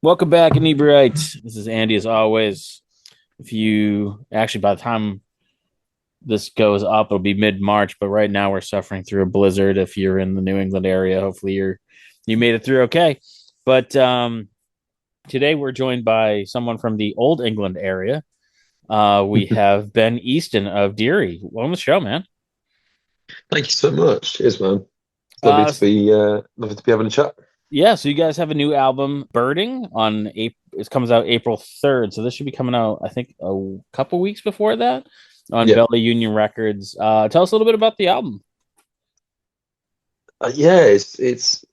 Welcome back, Inebri-art. This is Andy, as always. If you actually, by the time this goes up, it'll be mid-March. But right now, we're suffering through a blizzard. If you're in the New England area, hopefully you made it through okay. But today we're joined by someone from the Old England area. We have Ben Easton of Dreary. Welcome to the show, man. Thank you so much. Cheers, man. It's Uh, lovely to be having a chat. yeah, so you guys have a new album, Birding, on April. It comes out April 3rd, so this should be coming out, I think, a couple weeks before that on Yeah, Belly Union Records. Tell us a little bit about the album. yeah. It's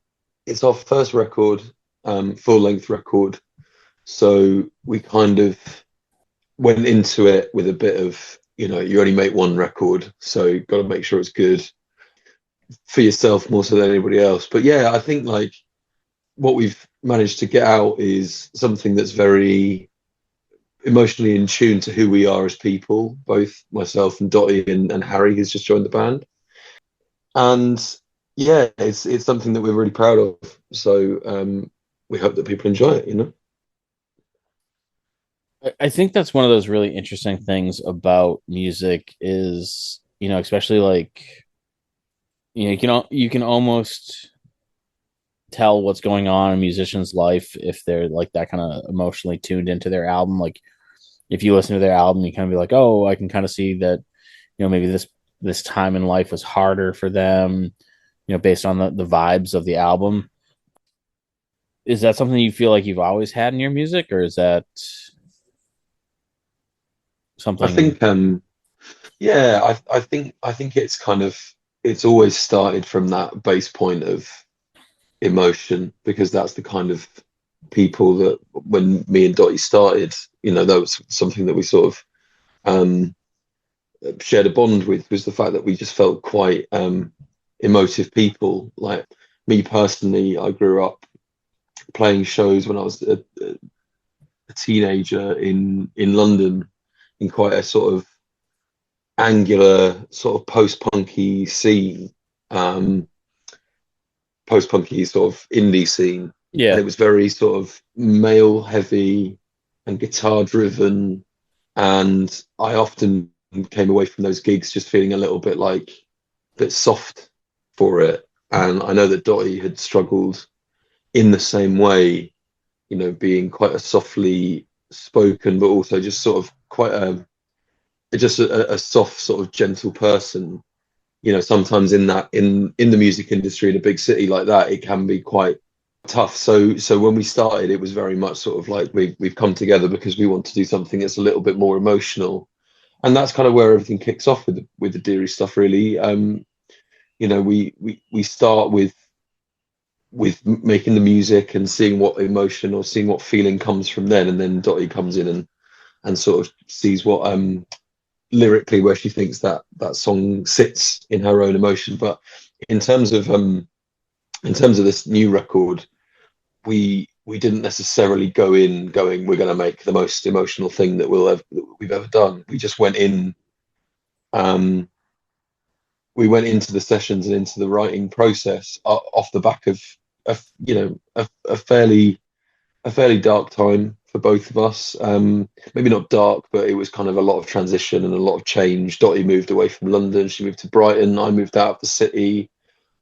our first record, full length record. So we kind of went into it with a bit of, you only make one record, so you've got to make sure it's good for yourself more so than anybody else. But yeah, I think like what we've managed to get out is something that's very emotionally in tune to who we are as people, both myself and Dottie and Harry, who's just joined the band. And yeah, it's something that we're really proud of. So we hope that people enjoy it. I think that's one of those really interesting things about music is, especially like, you can almost tell what's going on in a musician's life if they're like that kind of emotionally tuned into their album. Like if you listen to their album, you kind of be like, oh, I can kind of see that, maybe this time in life was harder for them, based on the vibes of the album. Is that something you feel like you've always had in your music, or is that I something? think yeah, I think it's kind of it's always started from that base point of emotion because that's the kind of people that when me and Dottie started, that was something that we sort of um shared a bond with was the fact that we just felt quite emotive people. Like me personally, I grew up playing shows when I was a teenager in London in quite a sort of angular, sort of post-punky scene, um, post-punky sort of indie scene, and Yeah. it was very sort of male heavy and guitar driven, and I often came away from those gigs just feeling a little bit like a bit soft for it. And I know that Dottie had struggled in the same way, being quite a softly spoken, but also just sort of quite a soft, sort of gentle person. Sometimes in the music industry in a big city like that, it can be quite tough. So when we started, it was very much sort of like we've come together because we want to do something that's a little bit more emotional, and that's kind of where everything kicks off with the Deary stuff, really. We start with making the music and seeing what emotion or seeing what feeling comes from then, and then Dottie comes in and sort of sees what lyrically where she thinks that song sits in her own emotion. But in terms of in terms of this new record, we didn't necessarily go in going we're going to make the most emotional thing that we've ever done. We just went in. Um, we went into the sessions and into the writing process off the back of a fairly dark time for both of us. Maybe not dark, but it was kind of a lot of transition and a lot of change. Dottie moved away from London. She moved to Brighton. I moved out of the city.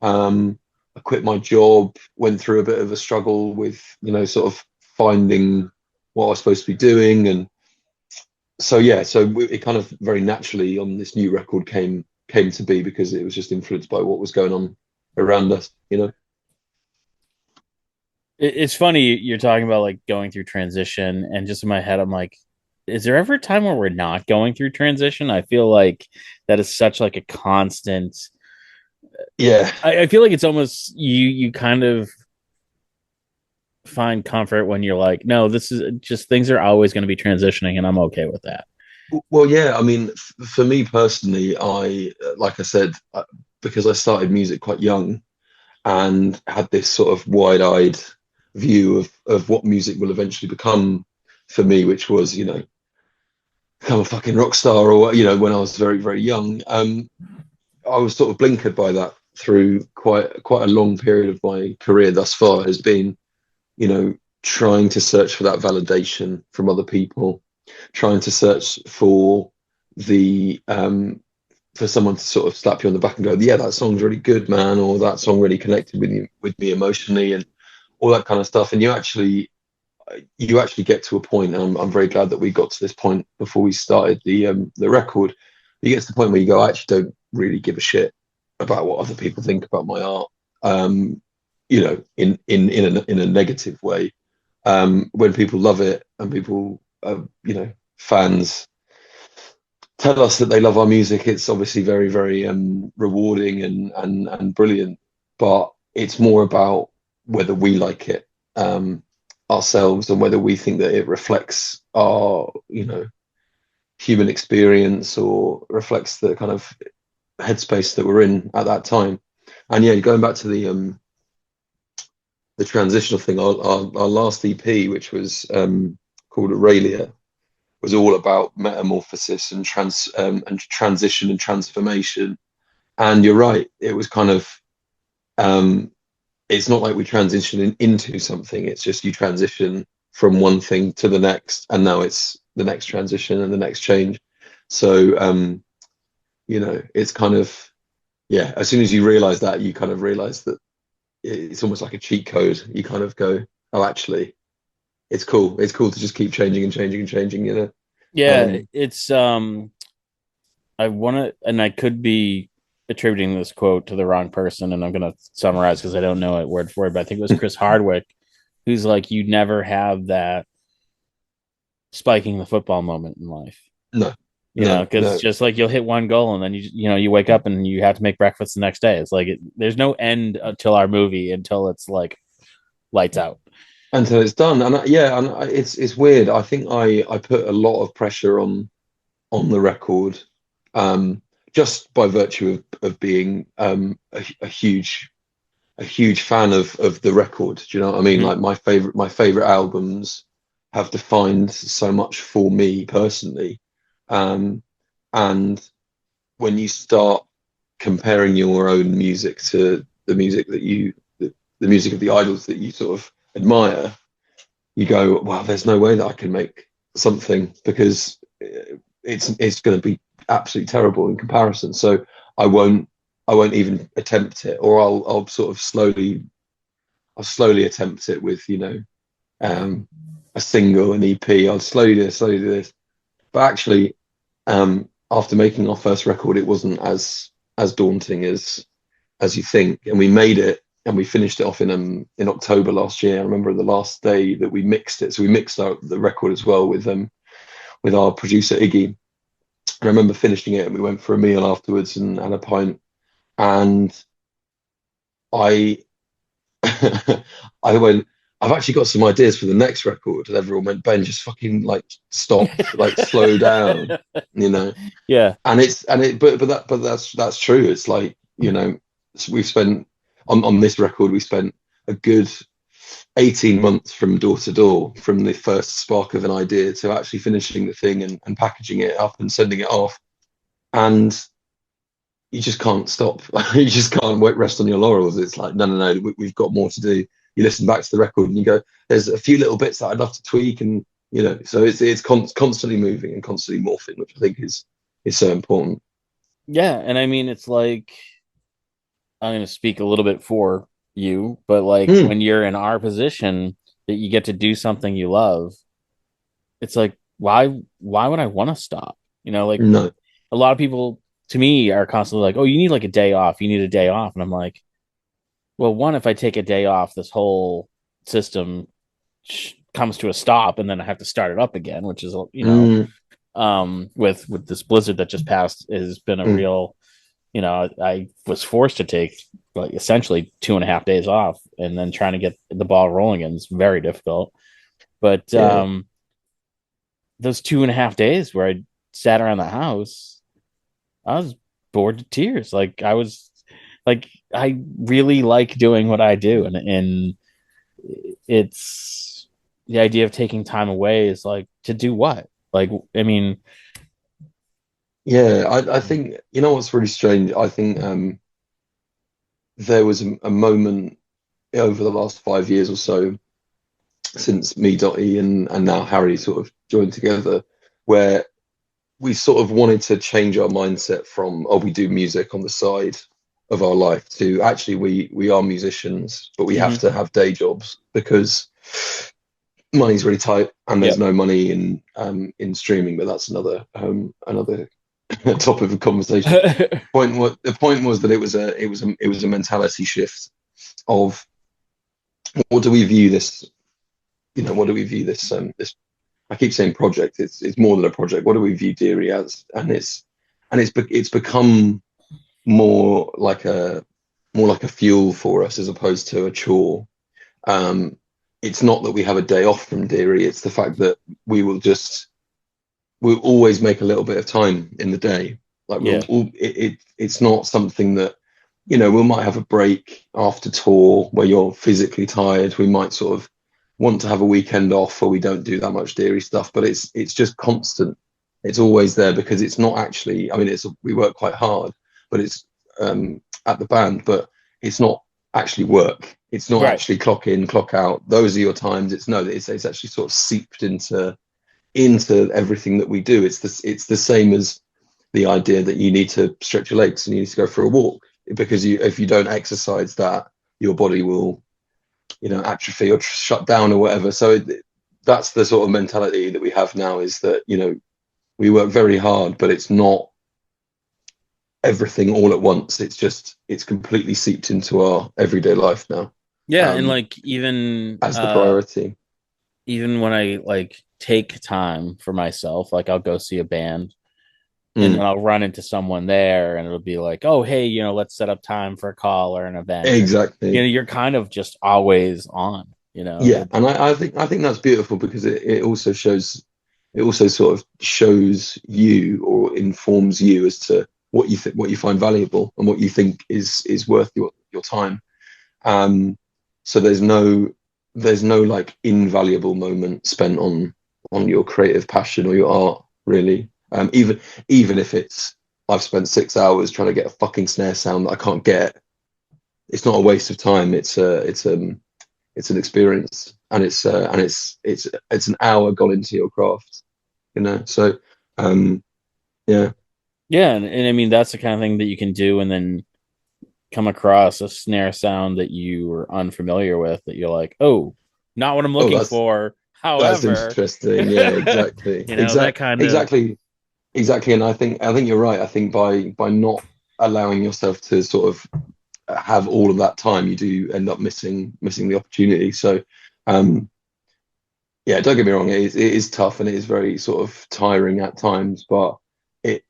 I quit my job, went through a bit of a struggle with, sort of finding what I was supposed to be doing. And so, yeah, it kind of very naturally on this new record came to be because it was just influenced by what was going on around us. It's funny you're talking about like going through transition, and just in my head, I'm like, is there ever a time where we're not going through transition? I feel like that is such like a constant. Yeah. I feel like it's almost you kind of find comfort when you're like, no, this is just things are always going to be transitioning, and I'm okay with that. Well, yeah, I mean, for me personally, like I said, because I started music quite young and had this sort of wide-eyed view of what music will eventually become for me, which was, become a fucking rock star or, when I was very, very young. I was sort of blinkered by that through quite a long period of my career thus far has been, you know, trying to search for that validation from other people, trying to search for the for someone to sort of slap you on the back and go, yeah, that song's really good, man, or that song really connected with me emotionally, and all that kind of stuff. And you actually get to a point, and I'm very glad that we got to this point before we started the record. You get to the point where you go, I actually don't really give a shit about what other people think about my art. In a negative way. When people love it and people, fans tell us that they love our music, it's obviously very, very rewarding and brilliant. But it's more about whether we like it ourselves and whether we think that it reflects our, human experience or reflects the kind of headspace that we're in at that time. And yeah, going back to the transitional thing, our last EP, which was called Aurelia, was all about metamorphosis and transition and transformation. And you're right, it was kind of it's not like we transition into something. It's just you transition from one thing to the next, and now it's the next transition and the next change. So it's kind of, yeah. As soon as you realize that, you kind of realize that it's almost like a cheat code. You kind of go, oh, actually, it's cool. It's cool to just keep changing and changing and changing. Yeah, Um, it's I want to, and I could be attributing this quote to the wrong person, and I'm going to summarize because I don't know it word for word, but I think it was Chris Hardwick who's like, you never have that spiking the football moment in life, no, because no. just like you'll hit one goal and then you wake up and you have to make breakfast the next day. It's like there's no end until our movie until it's like lights out. Until it's done, and yeah, and it's weird. I think I put a lot of pressure on the record, um, just by virtue of being a huge fan of the record. Do you know what I mean? Mm-hmm. Like my favorite albums have defined so much for me personally. Um, and when you start comparing your own music to the music the music of the idols that you sort of admire, you go, wow, there's no way that I can make something because it's going to be absolutely terrible in comparison. So I won't I won't even attempt it, or I'll sort of slowly attempt it with um, a single, an EP. I'll slowly do this. But actually, after making our first record, it wasn't as daunting as you think, and we made it and we finished it off in October last year. I remember the last day that we mixed it. So we mixed the record as well with our producer Iggy. And I remember finishing it and we went for a meal afterwards and a pint. And I I went, I've actually got some ideas for the next record. And everyone went, Ben, just fucking like stop, like slow down, you know. Yeah. But that's true. It's like, we've spent on this record, we spent a good 18 months from door to door, from the first spark of an idea to actually finishing the thing and packaging it up and sending it off. And you just can't stop. You just can't rest on your laurels. It's like, no, we've got more to do. You listen back to the record and you go, there's a few little bits that I'd love to tweak, and so it's constantly moving and constantly morphing, which I think is so important. Yeah, and I mean it's like I'm going to speak a little bit for you, but like Mm, when you're in our position that you get to do something you love, it's like why would I want to stop? Like no, a lot of people to me are constantly like, "Oh, you need like a day off. You need a day off." And I'm like, "Well, one, if I take a day off, this whole system comes to a stop and then I have to start it up again, which is, mm, with this blizzard that just passed has been a mm, real, I was forced to take like essentially 2.5 days off, and then trying to get the ball rolling again is very difficult. But yeah, those 2.5 days where I sat around the house, I was bored to tears. Like I was like I really like doing what I do, and it's the idea of taking time away is like to do what? Like I mean, yeah. I think what's really strange. I think there was a moment over the last 5 years or so since me, Dottie, and now Harry sort of joined together, where we sort of wanted to change our mindset from, oh, we do music on the side of our life, to actually we are musicians, but we have Hmm. to have day jobs because money's really tight and there's Yep. no money in streaming. But that's another topic of conversation. The point was that it was a mentality shift of what do we view this, what do we view this, I keep saying project, it's more than a project. What do we view Dreary as? And it's become more like a fuel for us as opposed to a chore. um it's not that we have a day off from Dreary, it's the fact that we'll always make a little bit of time in the day. Like Yeah. it's not something that, we might have a break after tour where you're physically tired. We might sort of want to have a weekend off where we don't do that much Dreary stuff, but it's just constant. It's always there because it's not actually. I mean, we work quite hard, but it's at the band, but it's not actually work. It's not Right. actually clock in, clock out. Those are your times. It's no, it's actually sort of seeped into everything that we do. It's the same as the idea that you need to stretch your legs and you need to go for a walk, because if you don't exercise that, your body will, atrophy or shut down or whatever. So that's the sort of mentality that we have now, is that, we work very hard, but it's not everything all at once. It's completely seeped into our everyday life now, Yeah, and um, like even as the priority. even when I like take time for myself, like I'll go see a band and then Mm, I'll run into someone there and it'll be like, "Oh, hey, let's set up time for a call or an event." And exactly. you're kind of just always on. Yeah, and I think that's beautiful because it also sort of shows you or informs you as to what you find valuable and what you think is worth your time. Um, so there's no like invaluable moment spent on your creative passion or your art, really. Even if it's, I've spent 6 hours trying to get a fucking snare sound that I can't get, it's not a waste of time. It's an experience, and it's an hour gone into your craft, so yeah. Yeah, and I mean that's the kind of thing that you can do and then come across a snare sound that you were unfamiliar with that you're like, "Oh, not what I'm Oh, looking for." that's However, interesting. Yeah, exactly, that kind of exactly. And I think you're right. I think by not allowing yourself to sort of have all of that time, you do end up missing the opportunity. So um yeah, don't get me wrong, it is tough and it is very sort of tiring at times, but it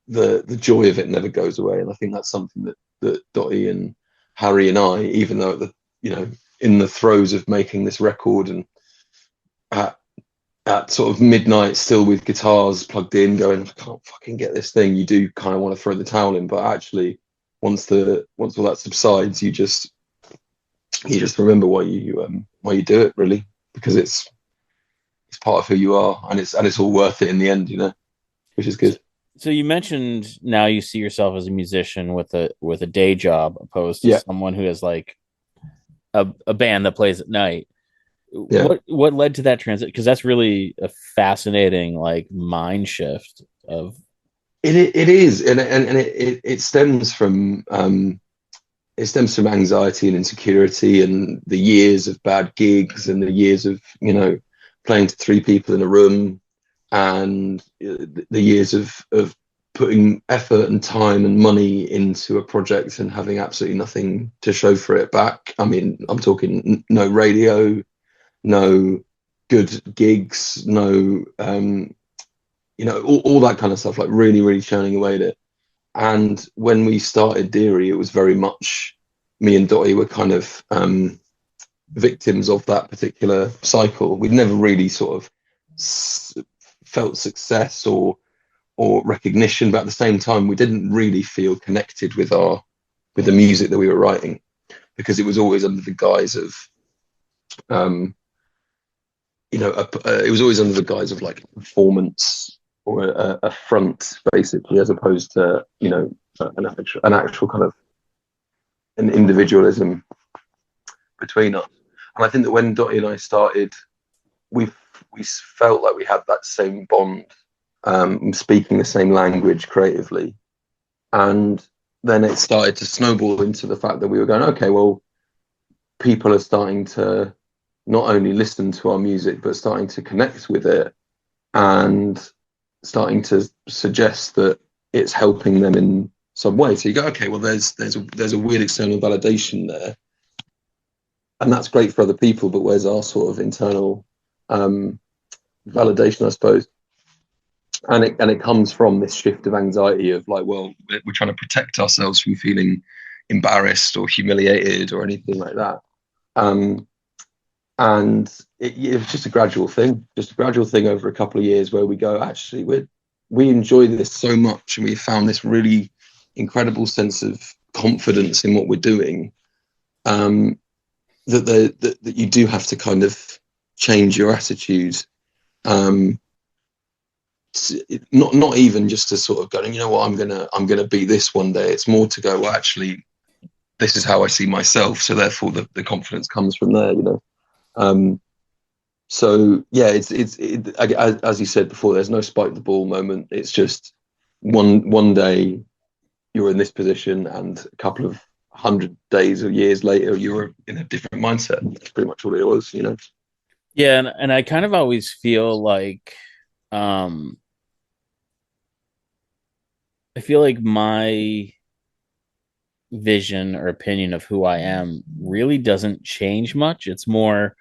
the joy of it never goes away. And I think that's something that Dottie and Harry and I, even though you know in the throes of making this record, and at, at sort of midnight still with guitars plugged in going, I can't fucking get this thing, you do kind of want to throw the towel in. But actually, once all that subsides, you just remember why you do it, really, because it's part of who you are, and it's all worth it in the end, which is so, good. so you mentioned now you see yourself as a musician with a day job opposed to Yeah, someone who has like a band that plays at night. yeah. What led to that transit? Because that's really a fascinating like mind shift of It is, and it stems from anxiety and insecurity and the years of bad gigs and the years of playing to three people in a room, and the years of putting effort and time and money into a project and having absolutely nothing to show for it back. I mean, I'm talking no radio, no good gigs, no all that kind of stuff, like really, really churning away at it. And when we started Dreary, it was very much me and Dottie were kind of victims of that particular cycle. We'd never really sort of felt success or recognition, but at the same time, we didn't really feel connected with the music that we were writing, because it was always under the guise of um, it was always under the guise of like performance or a front, basically, as opposed to an actual kind of an individualism between us. And I think that when Dottie and I started we we felt like we had that same bond, speaking the same language creatively, and then it started to snowball into the fact that we were going, okay, well, people are starting to not only listen to our music but starting to connect with it and starting to suggest that it's helping them in some way. So you go, okay, well, there's a weird external validation there, and that's great for other people. But where's our sort of internal validation, I suppose? And it comes from this shift of anxiety of like, well, we're trying to protect ourselves from feeling embarrassed or humiliated or anything like that. Um, and it was just a gradual thing over a couple of years where we go, actually, we enjoy this so much, and we found this really incredible sense of confidence in what we're doing, that you do have to kind of change your attitude. Not even just to sort of go, you know what, I'm gonna be this one day. It's more to go, well, actually, this is how I see myself. So therefore, the confidence comes from there, you know. So yeah, as you said before, there's no spike the ball moment. It's just one day you're in this position, and a couple of 100 days or years later, you're in a different mindset. That's pretty much all it was, you know. Yeah, and I kind of always feel like um I feel like my vision or opinion of who I am really doesn't change much. It's more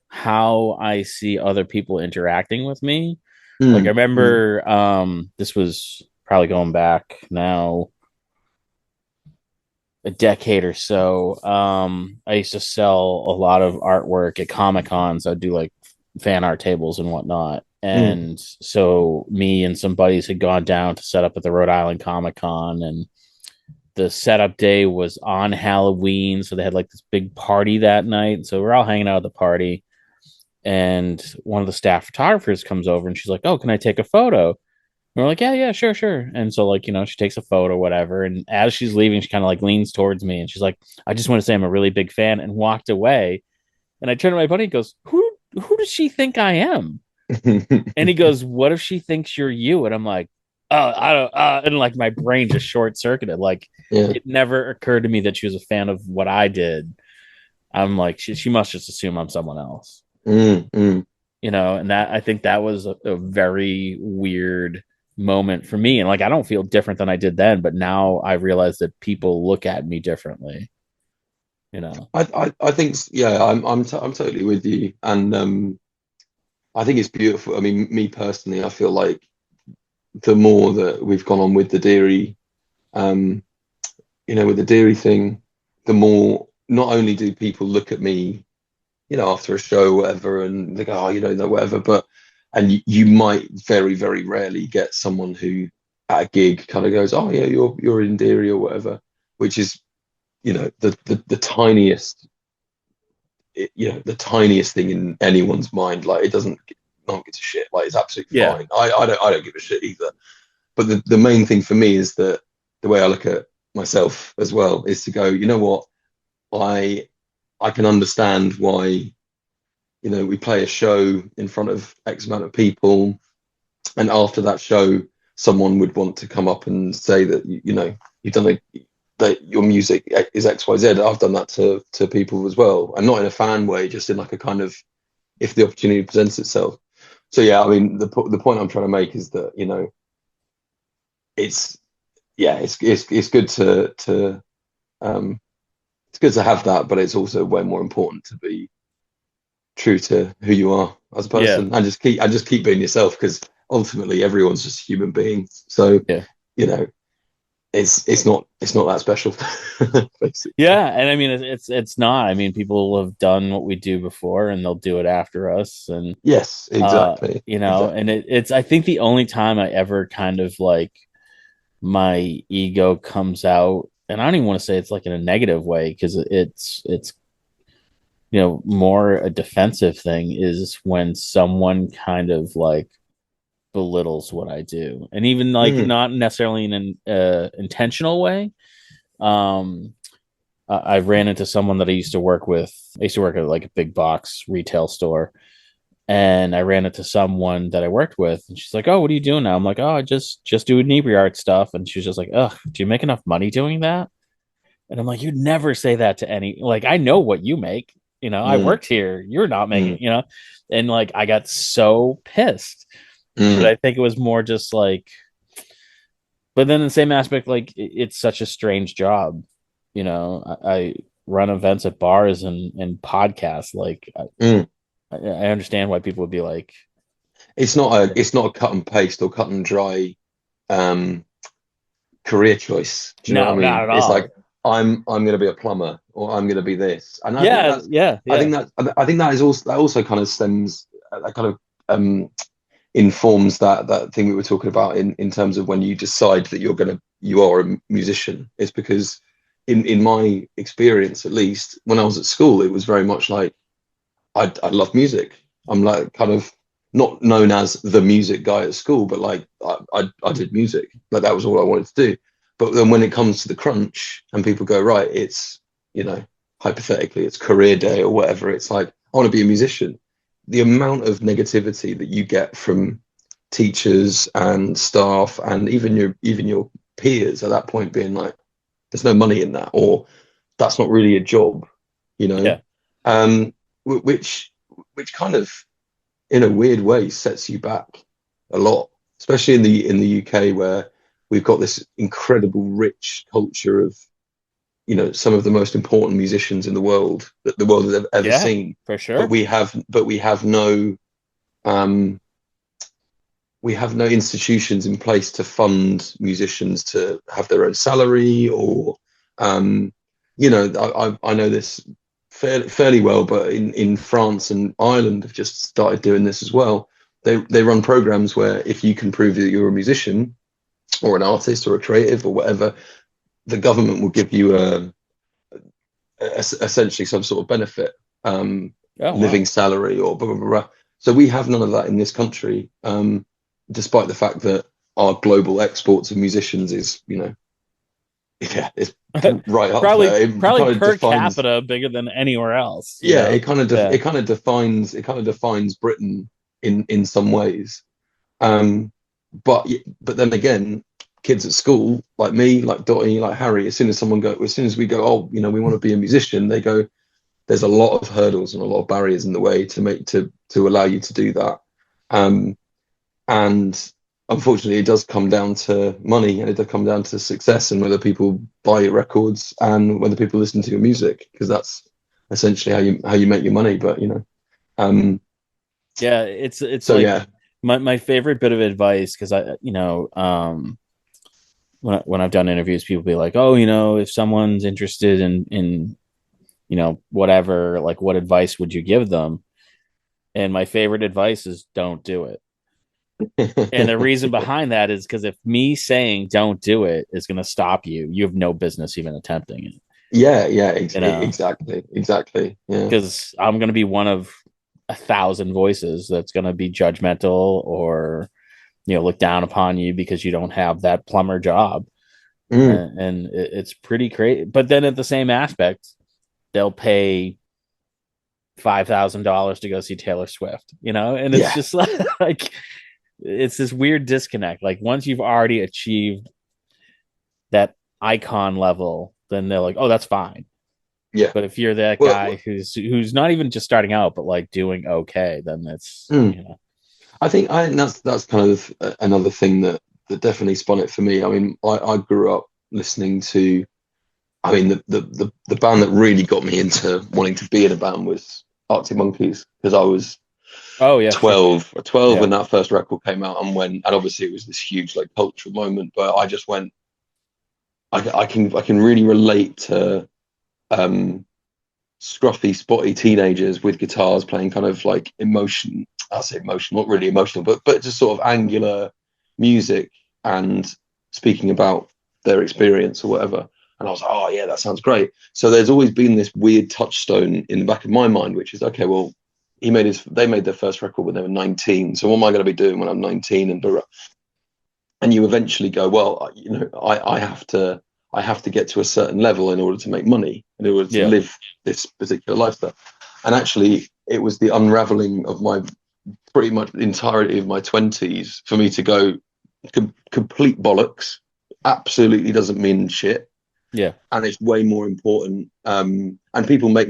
how I see other people interacting with me. Like I Mm, mm, remember this was probably going back now a decade or so. I used to sell a lot of artwork at Comic Cons. I'd do like fan art tables and whatnot. mm, And so me and some buddies had gone down to set up at the Rhode Island Comic Con, and the setup day was on Halloween. So they had like this big party that night. So we're all hanging out at the party. And one of the staff photographers comes over and she's like, "Oh, can I take a photo?" And we're like, "Yeah, yeah, sure, sure." And so, like, she takes a photo, whatever. And as she's leaving, she kind of like leans towards me and she's like, "I just want to say I'm a really big fan," and walked away. And I turned to my buddy and goes, Who does she think I am? And he goes, "What if she thinks you're you?" And I'm like, "Oh, I don't," and like my brain just short circuited. Like yeah. it never occurred to me that she was a fan of what I did. I'm like, she must just assume I'm someone else, Mm, mm. and that I think that was a very weird moment for me. And like, I don't feel different than I did then, but now I realize that people look at me differently, you know? I think yeah, I'm totally with you, and I think it's beautiful. I mean, me personally, I feel like the more that we've gone on with the Dreary, um, with the Dreary thing, the more not only do people look at me, after a show, or whatever, and they go, oh, whatever, but and you might very, very rarely get someone who at a gig kind of goes, oh yeah, you're in Dreary or whatever, which is, the tiniest, the tiniest thing in anyone's mind. Like it doesn't, no one gives a shit. Like it's absolutely Yeah. fine. I don't give a shit either. But the main thing for me is that the way I look at myself as well is to go, you know what, I can understand why, we play a show in front of X amount of people, and after that show, someone would want to come up and say that you've done that your music is X Y Z. I've done that to people as well, and not in a fan way, just in like a kind of, if the opportunity presents itself. So yeah, I mean the point I'm trying to make is that it's yeah, it's good to um it's good to have that, but it's also way more important to be true to who you are as a Yeah. person, and just keep being yourself, because ultimately everyone's just a human being. So Yeah. you know it's not that special, basically. Yeah. And I mean, it's not. I mean, people have done what we do before and they'll do it after us. And, Yes, exactly, and exactly. it's, I think the only time I ever kind of like my ego comes out, and I don't even want to say it's like in a negative way because it's more a defensive thing, is when someone kind of like belittles what I do, and even like Mm, not necessarily in an intentional way. um I ran into someone that I used to work with. I used to work at like a big box retail store, And I ran into someone that I worked with, and she's like, "Oh, what are you doing now?" I'm like, "Oh, I just do Inebri-art stuff." And she's just like, "Ugh, do you make enough money doing that?" And I'm like, "You'd never say that to any, like, I know what you make. I Mm, worked here. You're not making, mm, And like, I got so pissed, but mm. I think it was more just like, but then in the same aspect, like, it's such a strange job. I run events at bars and podcasts. Like, Mm. I understand why people would be like, It's not a cut and paste or cut and dry um career choice. Do you know what I no, not mean? at It's all. like I'm going to be a plumber or I'm going to be this, and I think Yeah, that's yeah, I yeah, think that I think that also kind of stems that kind of informs that thing we were talking about in terms of when you decide that you are a musician. It's because in my experience, at least when I was at school, it was very much like I love music. I'm like kind of not known as the music guy at school, but like I did music. Like that was all I wanted to do. But then when it comes to the crunch and people go, right, it's, you know, hypothetically, it's career day or whatever, it's like, I want to be a musician. The amount of negativity that you get from teachers and staff and even your peers at that point being like, there's no money in that, or that's not really a job, you know. yeah, Um, which kind of in a weird way sets you back a lot, especially in the UK where we've got this incredible rich culture of some of the most important musicians in the world that the world has ever yeah, seen, for but sure. um, we have no institutions in place to fund musicians to have their own salary or um, I know this fairly well, but in France and Ireland have just started doing this as well. They run programs where if you can prove that you're a musician or an artist or a creative or whatever, the government will give you essentially some sort of benefit, Oh living wow. salary or blah, blah, blah, blah. So we have none of that in this country, despite the fact that our global exports of musicians is, yeah, it's right up probably there. It probably kind of per defines, capita bigger than anywhere else. yeah, Yeah, it kind of defines Britain in some ways. Um, but then again, kids at school like me, like Dottie, like Harry, as soon as we go, oh, we want to be a musician, they go, there's a lot of hurdles and a lot of barriers in the way to allow you to do that. Um, and unfortunately, it does come down to money and it does come down to success and whether people buy your records and whether people listen to your music, because that's essentially how you make your money. But um, yeah. It's so like yeah. my favorite bit of advice, because when I've done interviews, people be like, "Oh, if someone's interested in whatever, like, what advice would you give them?" And my favorite advice is don't do it. And the reason behind that is because if me saying don't do it is going to stop you, you have no business even attempting it. Yeah, You know, exactly. Yeah. because I'm going to be one of 1,000 voices that's going to be judgmental or look down upon you because you don't have that plumber job. Mm, And it's pretty crazy. But then at the same aspect, they'll pay $5,000 to go see Taylor Swift, and it's yeah. just like it's this weird disconnect. Like once you've already achieved that icon level, then they're like, oh, that's fine. Yeah. But if you're that guy Well, who's not even just starting out, but like doing okay, then it's mm, I think that's kind of another thing that definitely spun it for me. I mean, I grew up listening to. I mean, the band that really got me into wanting to be in a band was Arctic Monkeys because I was oh yeah, sure, 12 yeah, when that first record came out, and obviously it was this huge like cultural moment. But I just went, I can really relate to um, scruffy, spotty teenagers with guitars playing kind of like emotion. I'll say emotional, not really emotional, but just sort of angular music and speaking about their experience or whatever. And I was like, oh yeah, that sounds great. So there's always been this weird touchstone in the back of my mind, which is okay, well, they made their first record when they were 19. So what am I going to be doing when I'm 19? And you eventually go, well, I have to get to a certain level in order to make money, in order to yeah, live this particular lifestyle. And actually, it was the unraveling of pretty much the entirety of my 20s for me to go complete bollocks. Absolutely doesn't mean shit, Yeah. and it's way more important. And people make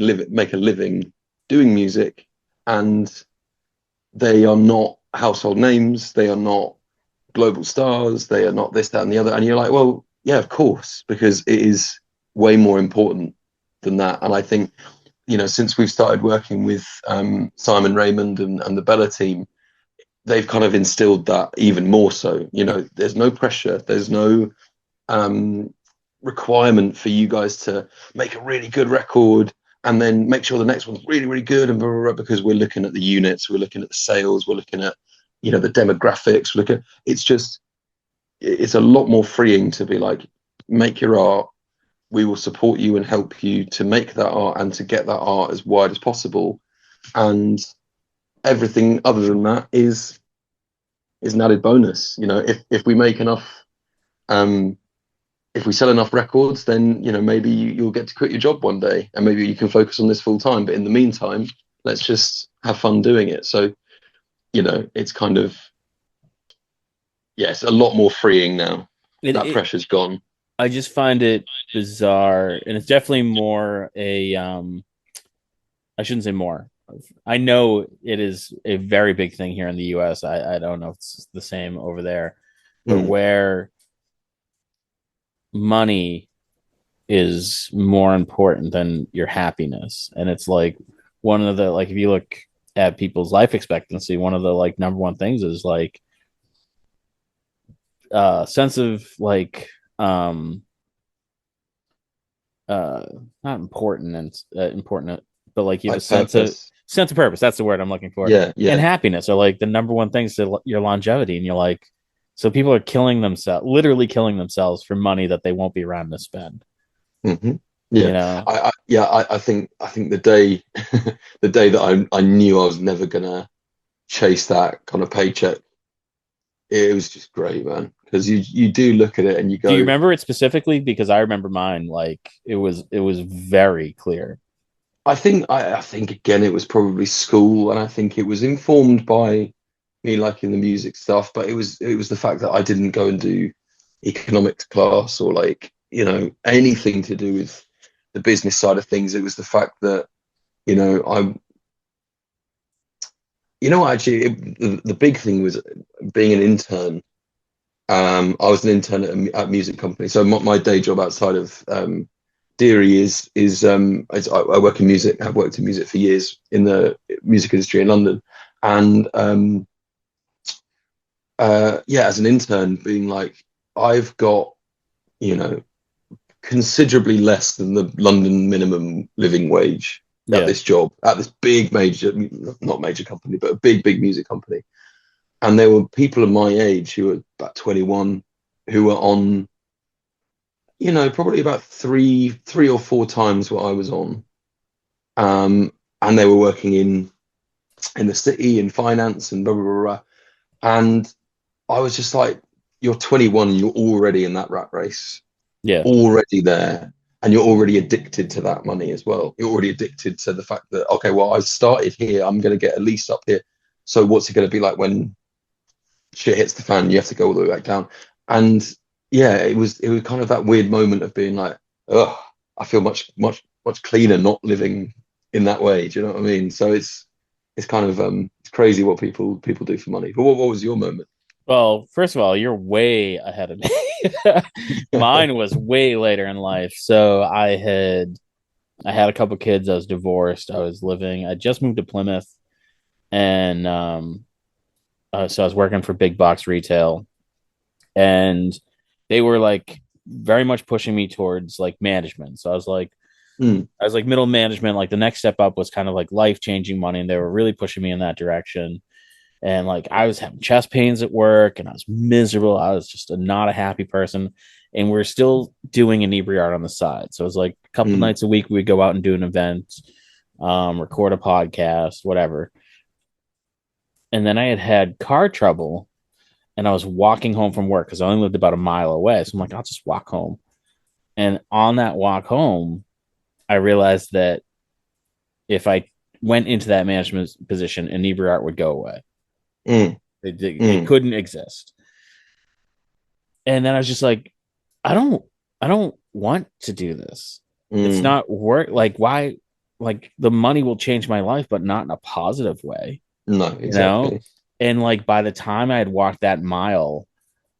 a living doing music, and they are not household names. They are not global stars. They are not this, that, and the other. And you're like, well, yeah, of course, because it is way more important than that. And I think, since we've started working with Simon Raymond and the Bella team, they've kind of instilled that even more so. There's no pressure. There's no um, requirement for you guys to make a really good record and then make sure the next one's really, really good and blah, blah, blah, because we're looking at the units, we're looking at the sales, we're looking at, the demographics. It's a lot more freeing to be like, make your art. We will support you and help you to make that art and to get that art as wide as possible. And everything other than that is an added bonus. If we make enough, um, if we sell enough records, then maybe you'll get to quit your job one day, and maybe you can focus on this full time. But in the meantime, let's just have fun doing it. So it's kind of, it's a lot more freeing now. It, That it pressure's gone. I just find it bizarre, and it's definitely more a I shouldn't say more. I know it is a very big thing here in the US. I don't know if it's the same over there, but Mm, where money is more important than your happiness. And it's like one of the, like, if you look at people's life expectancy, one of the like number one things is like sense of like uh not important and important, but like you have a like purpose. sense of purpose. That's the word I'm looking for. Yeah, And yeah. happiness are like the number one things to your longevity. And you're like, so people are killing themselves, literally killing themselves for money that they won't be around to spend. Hmm. You Yeah. know, I think the day the day that I knew I was never gonna chase that kind of paycheck, it was just great, man. Because you do look at it and you do you go, remember it specifically? Because I remember mine. Like it was very clear. I think again it was probably school, and I think it was informed by me liking the music stuff, but it was the fact that I didn't go and do economics class or like, anything to do with the business side of things. It was the fact that, I actually the big thing was being an intern. I was an intern at a music company. So my day job outside of Dreary I work in music. I've worked in music for years in the music industry in London, and as an intern, being like, I've got, you know considerably less than the London minimum living wage at Yeah, this job, at this big major, not major company, but a big music company. And there were people of my age who were about 21 who were on, probably about three or four times what I was on. Um, and they were working in the city in finance and blah, blah, blah, blah. And I was just like, you're 21, you're already in that rat race, yeah, already there, and you're already addicted to that money as well. You're already addicted to the fact that, okay, well, I started here, I'm going to get at least up here. So what's it going to be like when shit hits the fan? You have to go all the way back down. And yeah, it was kind of that weird moment of being like, oh, I feel much cleaner not living in that way. Do you know what I mean? So it's kind of it's crazy what people do for money. But what was your moment? well, first of all, you're way ahead of me. Mine was way later in life. So I had a couple kids. I was divorced. I just moved to Plymouth, and so I was working for big box retail, and they were like very much pushing me towards like management. So Mm, I was like middle management. Like the next step up was kind of like life changing money, and they were really pushing me in that direction. And like I was having chest pains at work, and I was miserable. I was just not a happy person. And we're still doing Inebri-art on the side. So it was like a couple mm, nights a week we'd go out and do an event, record a podcast, whatever. And then I had car trouble, and I was walking home from work because I only lived about a mile away. So I'm like, I'll just walk home. And on that walk home, I realized that if I went into that management position, Inebri-art would go away. mm, It mm, couldn't exist. And then I was just like, I don't I don't want to do this. It's mm. not work. Like, why? Like, the money will change my life, but not in a positive way, No, you know? exactly. And like by the time I had walked that mile,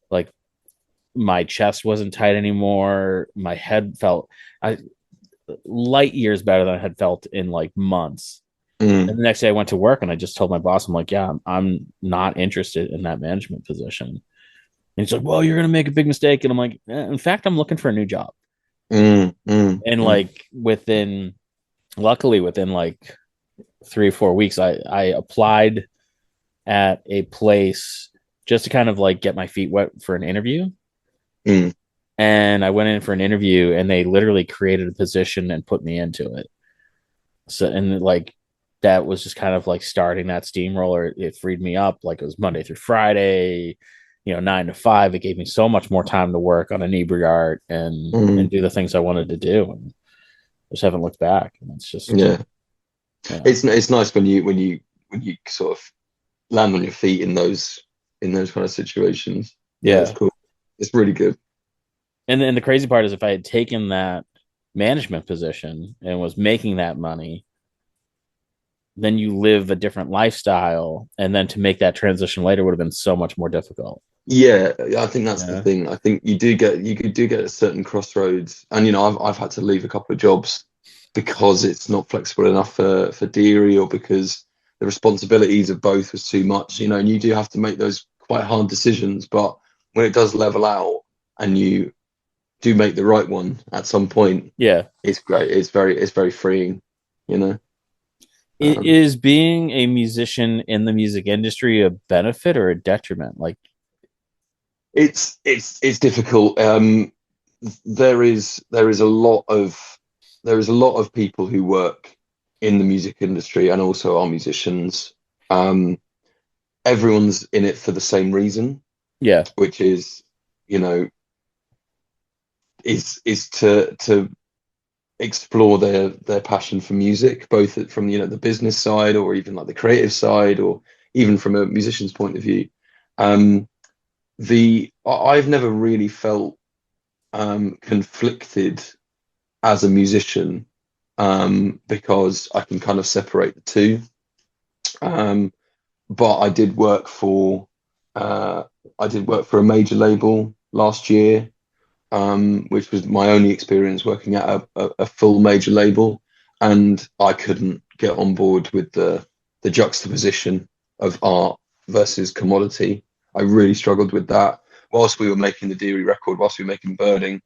like my chest wasn't tight anymore. My head felt I light years better than I had felt in like months. And Mm, the next day I went to work and I just told my boss, I'm like, yeah, I'm not interested in that management position. And he's like, well, you're going to make a big mistake. And I'm like, in fact, I'm looking for a new job. mm, mm, And mm, like luckily within like 3 or 4 weeks, I applied at a place just to kind of like get my feet wet for an interview. mm. And I went in for an interview and they literally created a position and put me into it. So, and like, that was just kind of like starting that steamroller. It freed me up. Like, it was Monday through Friday, 9 to 5. It gave me so much more time to work on Inebri-art and Mm. do the things I wanted to do. And I just haven't looked back. And it's just, Yeah, it's nice when you sort of land on your feet in those kind of situations. Yeah, it's yeah. cool. It's really good. And the crazy part is, if I had taken that management position and was making that money, then you live a different lifestyle, and then to make that transition later would have been so much more difficult. Yeah, I think that's the Yeah, thing. I think you do get at certain crossroads, and I've had to leave a couple of jobs because it's not flexible enough for Dreary, or because the responsibilities of both was too much. And you do have to make those quite hard decisions. But when it does level out and you do make the right one at some point, yeah. it's great. It's very freeing. You know, um, Is being a musician in the music industry a benefit or a detriment? Like, it's difficult. There is a lot of people who work in the music industry and also are musicians. Um, Everyone's in it for the same reason, yeah, which is, you know, is to explore their passion for music, both from the business side, or even like the creative side, or even from a musician's point of view. Um, I've never really felt conflicted as a musician, because I can kind of separate the two. Um, but uh, I did work for a major label last year, which was my only experience working at a full major label, and I couldn't get on board with the juxtaposition of art versus commodity. I really struggled with that. Whilst we were making the Dreary record, whilst we were making Birding,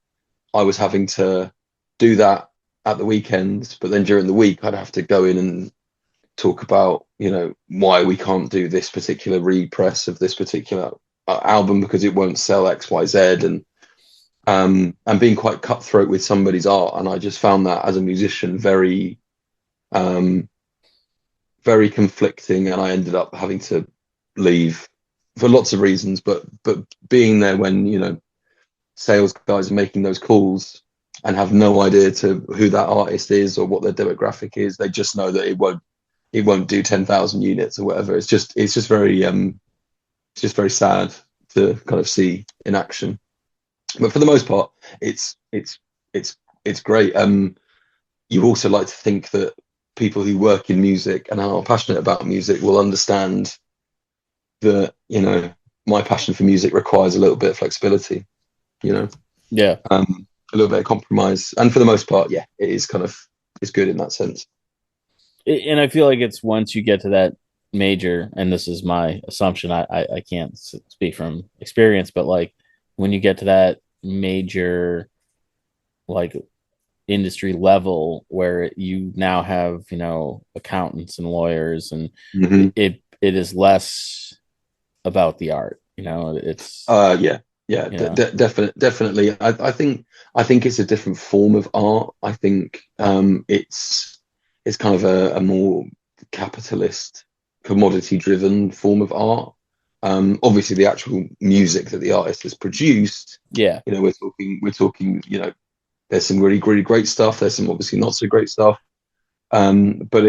I was having to do that at the weekends, but then during the week I'd have to go in and talk about why we can't do this particular repress of this particular album because it won't sell XYZ, and being quite cutthroat with somebody's art. And I just found that as a musician um, very conflicting, and I ended up having to leave for lots of reasons. But being there when sales guys are making those calls and have no idea to who that artist is or what their demographic is. They just know that it won't do 10,000 units or whatever. It's just very sad to kind of see in action. But for the most part, it's great. You also like to think that people who work in music and are passionate about music will understand that my passion for music requires a little bit of flexibility. You know, yeah. a little bit of compromise, and for the most part, yeah, it's good in that sense. And I feel like it's once you get to that major, and this is my assumption, I can't speak from experience, but like when you get to that major, like, industry level where you now have accountants and lawyers, and Hmm. it is less about the art. It's Yeah, yeah, you know definitely. I think it's a different form of art. I think it's kind of a more capitalist, commodity-driven form of art. Obviously, the actual music that the artist has produced, yeah, we're talking. There's some really, really great stuff. There's some obviously not so great stuff. But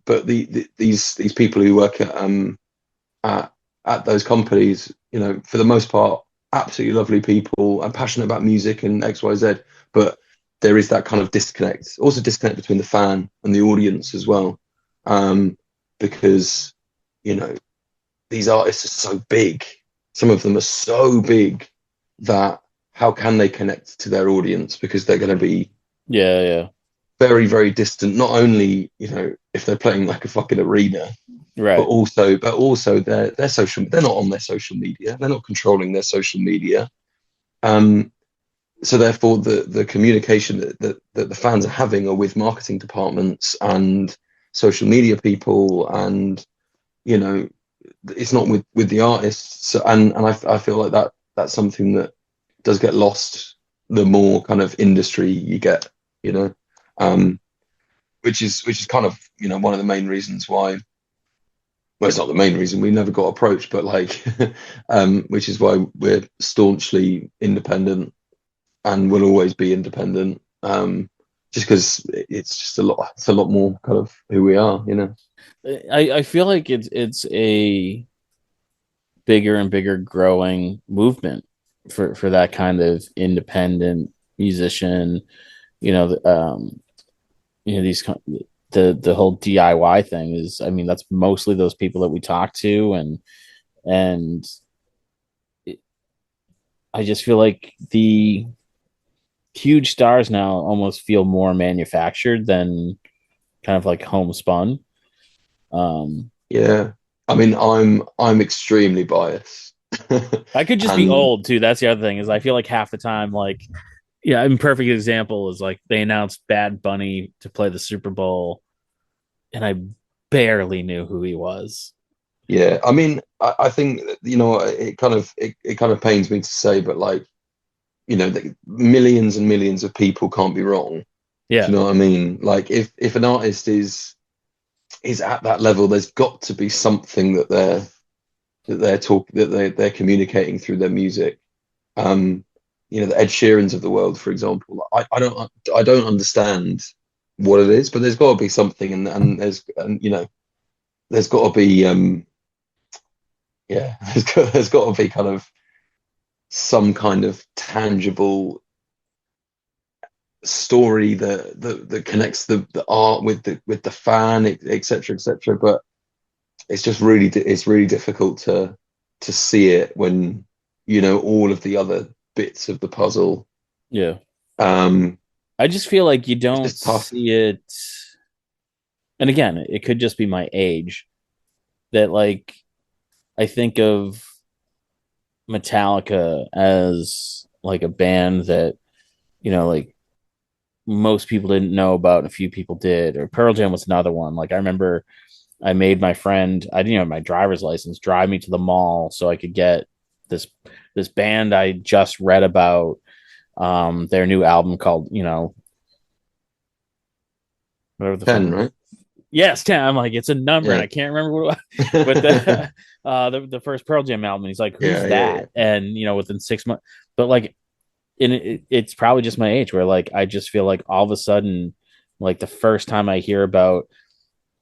but these people who work at at those companies, for the most part, absolutely lovely people and passionate about music and XYZ. But there is that kind of disconnect, also disconnect between the fan and the audience as well, because you know these artists are so big. Some of them are so big that how can they connect to their audience, because they're going to be Yeah, yeah. very, very distant. Not only, if they're playing like a fucking arena, but Right. also their social. They're not on their social media. They're not controlling their social media. Um, so therefore, the communication that the fans are having are with marketing departments and social media people, and you know, it's not with the artists. So, and I feel like that's something that does get lost the more kind of industry you get, you know. Um, which is kind of one of the main reasons why, well, it's not the main reason, we never got approached, but like which is why we're staunchly independent and will always be independent, just because it's a lot more kind of who we are, I feel like it's a bigger and bigger growing movement for that kind of independent musician. You know, these the whole DIY thing is. I mean, that's mostly those people that we talk to, and it, I just feel like the huge stars now almost feel more manufactured than kind of like homespun. Um, Yeah, I mean, I'm extremely biased. I could just be And old too. That's the other thing is I feel like half the time, like, yeah, a perfect example is like they announced Bad Bunny to play the Super Bowl, and I barely knew who he was. yeah, I mean, I think it kind of pains me to say, but like, millions and millions of people can't be wrong. Do Yeah, you know what I mean? Like, if an artist is at that level, there's got to be something that they're communicating through their music. Um, the Ed Sheerans of the world, for example. I don't understand what it is, but there's got to be something, there's got to be yeah, there's got to be kind of some kind of tangible story that connects the art with the fan, etc., etc. But it's really difficult to see it when all of the other bits of the puzzle. yeah. Um, I just feel like you it's don't just tough. see it. And again, it could just be my age that like I think of Metallica as like a band that like most people didn't know about, and a few people did. Or Pearl Jam was another one. Like I remember I made my friend, I didn't have my driver's license, drive me to the mall so I could get this this band I just read about, their new album called, whatever the fuck. 10, right? Yes, 10. I'm like, it's a number and Yeah. I can't remember what it was. But Yeah, the first Pearl Jam album, he's like, who's yeah, yeah. that? And within 6 months, but like it's probably just my age where like I just feel like all of a sudden, like the first time I hear about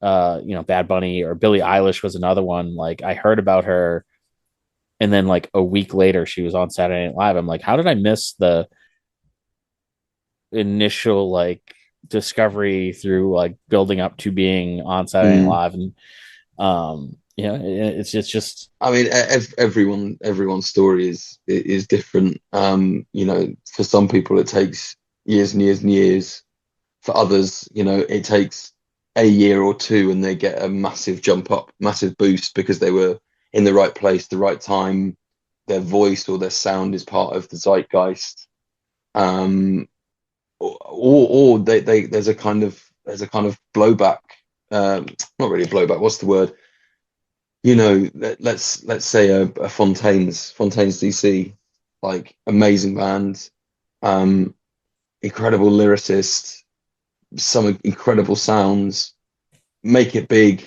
Bad Bunny or Billie Eilish was another one. Like I heard about her, and then like a week later she was on Saturday Night Live. I'm like, how did I miss the initial like discovery through like building up to being on Saturday Night Mm. Live? And it's just I mean, everyone's story is different. For some people it takes years and years and years. For others, it takes a year or two and they get a massive jump up, massive boost because they were in the right place, the right time. Their voice or their sound is part of the zeitgeist. Um, or there's a kind of blowback. Not really a blowback. What's the word? Let's say a Fontaines DC, like amazing band, um, incredible lyricist, some incredible sounds, make it big,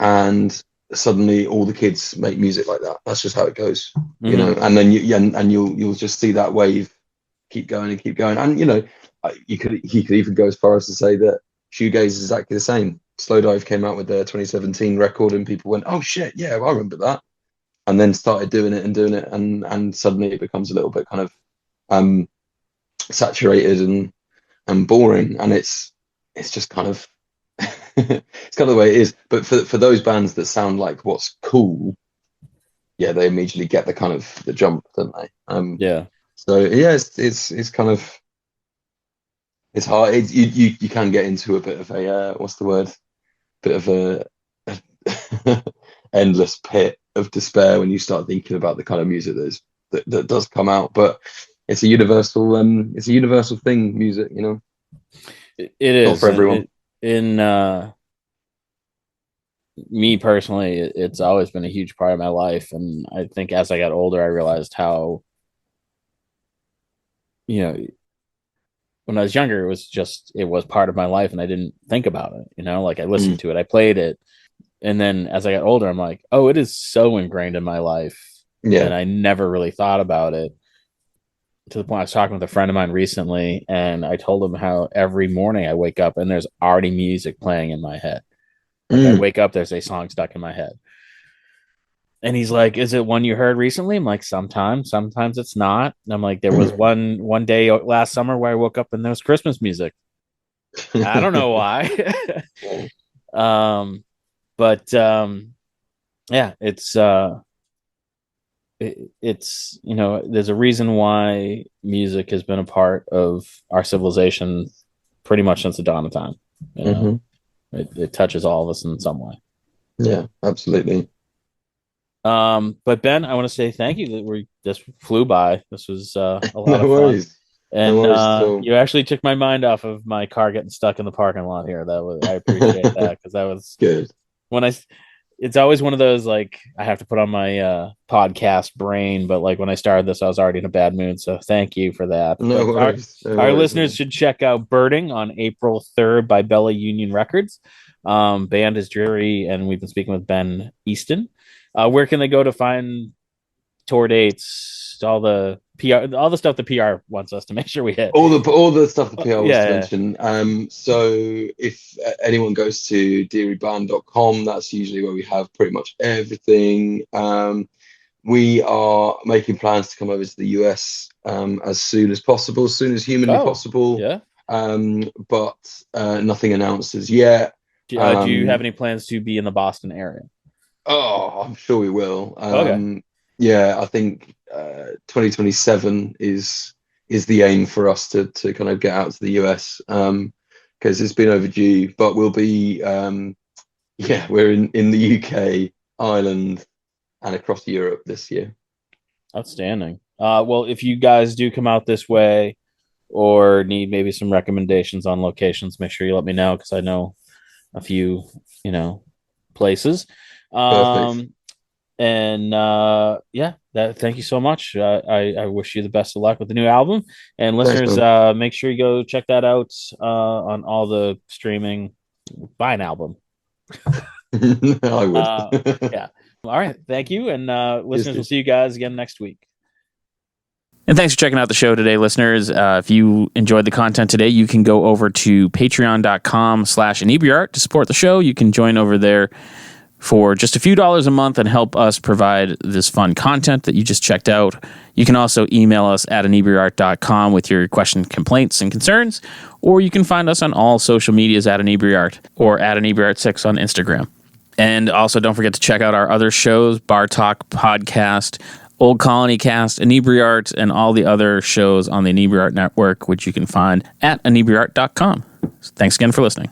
and suddenly all the kids make music like that. That's just how it goes, mm-hmm. And then you'll just see that wave keep going and keep going, and you could even go as far as to say that shoegaze is exactly the same. Slowdive came out with their 2017 record, and people went, "Oh shit, yeah, I remember that," and then started doing it and doing it, and suddenly it becomes a little bit kind of um, saturated and boring, and it's just kind of it's kind of the way it is. But for those bands that sound like what's cool, yeah, they immediately get the kind of the jump, don't they? Yeah. So yeah, it's kind of it's hard. You can get into a bit of a what's the word? Bit of a endless pit of despair when you start thinking about the kind of music that does come out. But it's a universal thing, music, you know. It Not is. for everyone. In me personally, it's always been a huge part of my life. And I think as I got older, I realized how, you know, when I was younger, it was part of my life and I didn't think about it, like I listened Mm, to it, I played it. And then as I got older, I'm like, oh, it is so ingrained in my life. yeah. And I never really thought about it, to the point I was talking with a friend of mine recently, and I told him how every morning I wake up and there's already music playing in my head. Like I Mm. wake up, there's a song stuck in my head. And he's like, "Is it one you heard recently?" I'm like, sometimes it's not. And I'm like, there was one day last summer where I woke up and there was Christmas music. I don't know why. um, but yeah, it's there's a reason why music has been a part of our civilization pretty much since the dawn of time. Hmm. It touches all of us in some way. Yeah, absolutely. But Ben, I want to say thank you. That we just flew by. This was a lot No of fun, worries. No and worries at all. you actually took my mind off of my car getting stuck in the parking lot here. I appreciate that, because that was Good. when I. It's always one of those, like, I have to put on my podcast brain, but like when I started this, I was already in a bad mood. So thank you for that. No But worries. No our worries. listeners should check out Birding on April 3rd by Bella Union Records. Band is Dreary, and we've been speaking with Ben Easton. Where can they go to find tour dates, all the PR, all the stuff the PR wants us to make sure we hit? All the stuff the PR was to Yeah. mention. So if anyone goes to dearyband.com, that's usually where we have pretty much everything. We are making plans to come over to the US as soon as possible, as soon as humanly Oh, possible. yeah. But nothing announced as yet. Do you have Um, any plans to be in the Boston area? Oh, I'm sure we will. Okay. Yeah, I think 2027 is the aim for us to kind of get out to the US, because it's been overdue. But we'll be yeah, we're in the UK, Ireland, and across Europe this year. Outstanding. Well, if you guys do come out this way or need maybe some recommendations on locations, make sure you let me know, because I know a few, places. Perfect. Um, and yeah, thank you so much. I wish you the best of luck with the new album. And Thanks, listeners, man. make sure you go check that out on all the streaming. Buy an album. I would. Uh, yeah. All right. Thank you. And Cheers, listeners, we'll dude. see you guys again next week. And thanks for checking out the show today, listeners. If you enjoyed the content today, you can go over to patreon.com/Inebri-art to support the show. You can join over there for just a few dollars a month and help us provide this fun content that you just checked out. You can also email us at inebriart.com with your questions, complaints, and concerns, or you can find us on all social medias at Inebri-art or at Inebri-art6 on Instagram. And also don't forget to check out our other shows, Bar Talk Podcast, Old Colony Cast, Inebri-art, and all the other shows on the Inebri-art Network, which you can find at inebriart.com. Thanks again for listening.